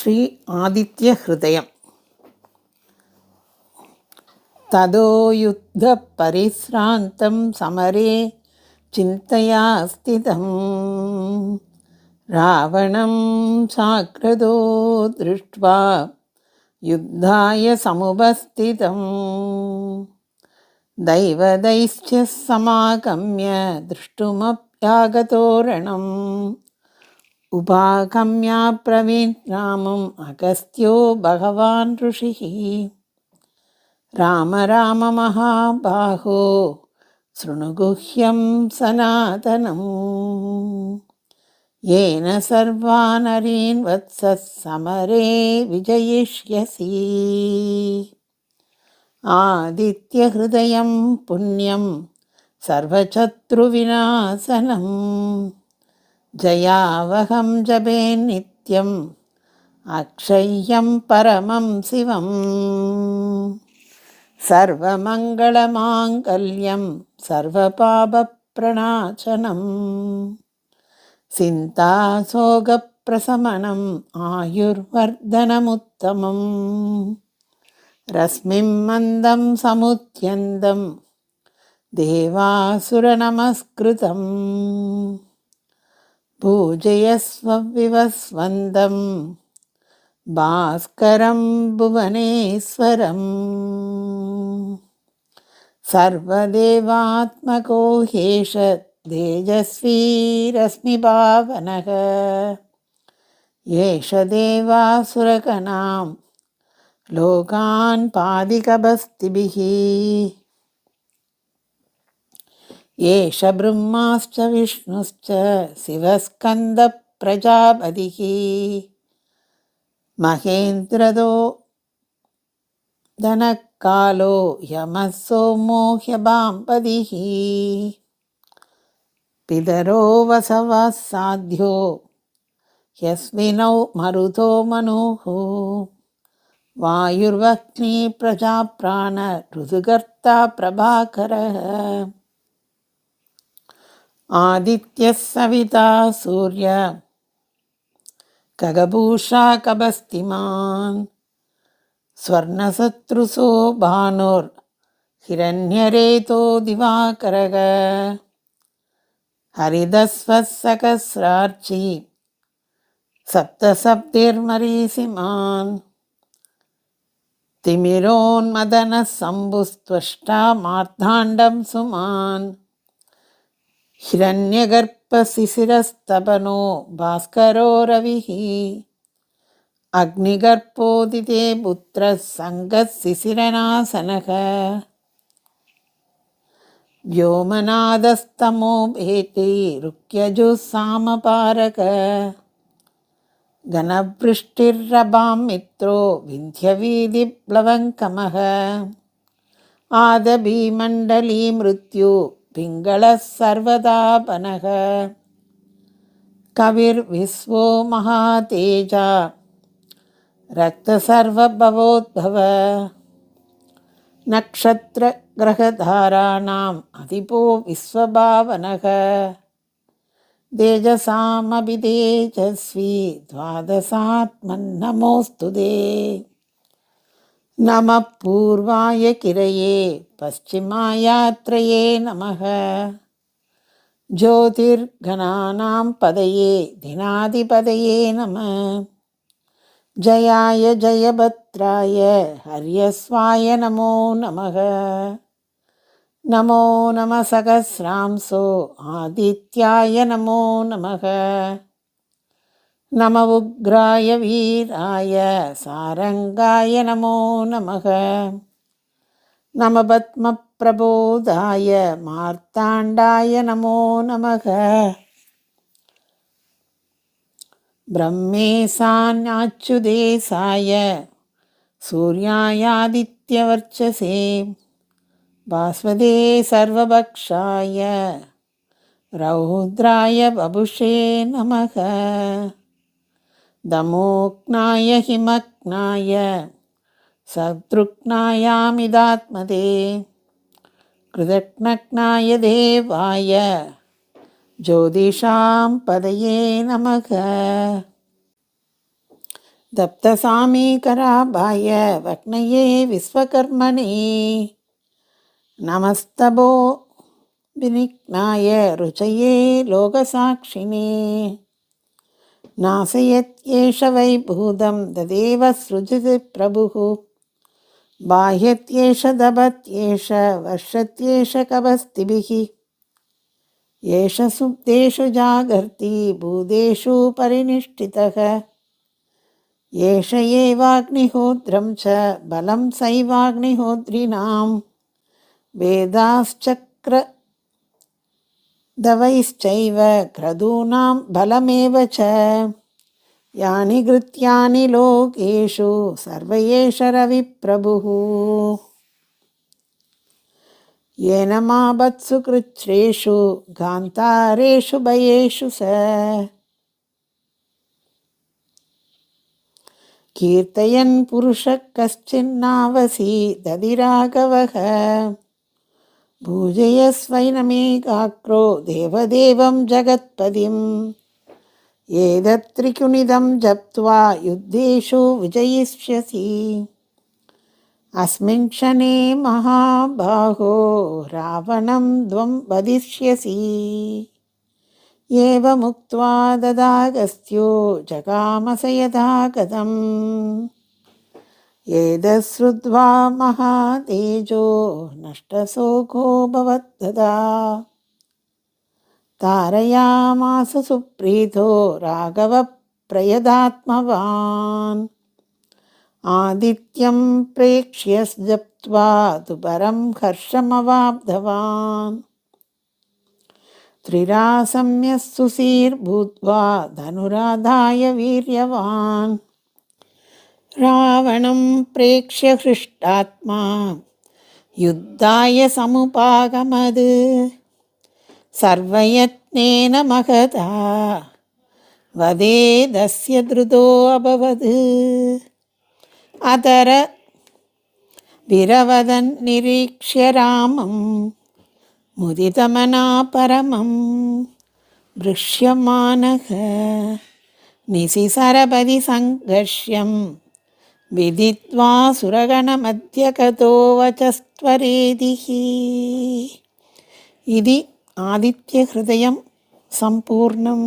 ஸ்ரீ ஆதித்ய ஹிருதயம். ததோ யுத்த பரிஸ்ராந்தம் சமரே சிந்தையா ஸ்திதம் ராவணம் சாக்ரதோ திருஷ்ட்வா யுத்தாய சமுபஸ்திதம் தைவதைஸ்ச சமாகம்ய திருஷ்டுமப்யாகதோ ரணம் உபாகம்யாப்ரவீத்ராமம் அகஸ்த்யோ பகவான் ऋषिः ராம ராம மகாபாஹோ ஸ்ருணுகுஹ்யம் சனாதனம் ஏன சர்வானரீன் வத்சஸ் சமரே விஜயிஷ்யசி ஆதித்ய ஹிருதயம் புண்ணியம் சர்வசத்ருவிநாசனம் ஜயாவகம் ஜபே நித்யம் அக்ஷய்யம் பரமம் சிவம் சர்வமங்களமாங்கல்யம் சர்வபாபப்ரணாசனம் சிந்தாசோகப்ரசமனம் ஆயுர்வர்தனமுத்தமம் ரஸ்மிம் மந்தம் சமுத்யந்தம் தேவாசுரநமஸ்கிருதம் பூஜயஸ்வ விவஸ்வந்தம் பாஸ்கரம் புவனேஸ்வரம் சர்வதேவாத்மகோ ஹேஷ தேஜஸ்வீ ரஸ்மிபாவனக ஏஷ தேவாசுரகணாம் லோகான் பாதிகபஸ்திபிः ஏஷ பிரம்மாஸ்ச விஷ்ணுஸ்ச சிவஸ்கந்த பிரஜாபதிः மகேந்திரதோ தனக்காலோ யமः சோமோ ஹ்யபாம்பதிः பிதரோ வசவः சாத்யோ யஸ்மினௌ மருதோ மனுः வாயுர்வக்னி பிரஜாப்ராண ருதுகர்த்தா பிரபாகரः ஆதித்யः சவிதா சூர்ய ககபூஷா கபஸ்திமான் ஸ்வர்ணசத்ருசோ பானுர் ஹிரண்யரேதோ திவாகரக ஹரிதஸ்வः சகஸ்ரார்ச்சி சப்தசப்திர்மரீசிமான் திமிரோன்மதனः சம்புஸ்த்வஷ்டா மார்த்தாண்டம் சுமான் ஹிரண்யகர்ப்பசிசிரஸ்தபனோ பாஸ்கரோ ரவிः அக்னிகர்ப்போதிதே புத்திரः சங்கः சிசிரநாசனக व्योमनादस्तमो भेति रुक्यजुः सामपारक घनवृष्टिर्रभां मित्रो विन्ध्यवीधिप्लवङ्कमः आदभीमण्डली मृत्यु पिङ्गलः सर्वदापनः कविर्विश्वो महातेजा रक्तसर्वभवोद्भव नक्षत्रग्रहधाराणाम् अधिपो विश्वभावनः तेजसामपि तेजस्वी द्वादशात्मन्नमोऽस्तु ते नमः पूर्वाय किरये पश्चिमायात्रये नमः ज्योतिर्गणानां पदये दिनाधिपतये नमः जयाय जयभद्राय हर्यस्वाय नमो नमः नमो नमः सहस्रांसो आदित्याय नमो नमः नमः उग्राय वीराय सारंगाय नमो नमः नमः पद्मप्रबोधाय मार्ताण्डाय नमो नमः ब्रह्मेशान्याच्युतेशाय सूर्यायादित्यवर्चसे भास्वते सर्वभक्षाय रौद्राय बभुषे नमः दमोक्नाय हिमक्नाय शत्रुघ्नायामिदात्मदे कृतघ्नघ्नाय देवाय ஜோதிஷாம் பதையே நமக. दप्तसामीकराभाय वक्नये विश्वकर्मणे नमस्तभो विनिघ्नाय रुचये लोकसाक्षिणे नासयत्येष वैभूतं तदेव सृजति प्रभुः बाह्यत्येष दभत्येष वर्षत्येष कवस्तिभिः एष सुप्तेषु जागर्ति भूतेषु परिनिष्ठितः एष एवाग्निहोत्रं च बलं सैवाग्निहोत्रिणां वेदाश्चक्रदवैश्चैव क्रतूनां बलमेव च यानि कृत्यानि लोकेषु सर्व एष रविप्रभुः येन मावत्सु कृच्छ्रेषु गान्तारेषु भयेषु स कीर्तयन् पुरुषः कश्चिन्नावसीदधिराघवः पूजयस्वैनमेकाग्रो देवदेवं जगत्पतिम् एतत्त्रिकुणितं जप्त्वा युद्धेषु विजयिष्यसि अस्मिन् क्षणे महाबाहो रावणं त्वं वधिष्यसि एवमुक्त्वा ददागस्त्यो जगामस यथा गतम् एतच्छ्रुत्वा महातेजो नष्टशोको भवत्तदा तारयामास सुप्रीतो राघवप्रयदात्मवान् आदित्यं प्रेक्ष्य जप्त्वा तु परं हर्षमवाप्तवान् त्रिरासम्यः सुशीर्भूत्वा धनुराधाय वीर्यवान् रावणं प्रेक्ष्य हृष्टात्मा युद्धाय समुपागमद् सर्वयत्नेन महता वदेदस्य धृतो अभवत् अतर विरवदन् निरीक्ष्य रामं मुदितमना परमं दृश्यमानः निशिसरपदि संघर्ष्यं विदित्वा सुरगणमध्यगतो वचस्त्वरेदिः इति आदित्यहृदयं सम्पूर्णम्।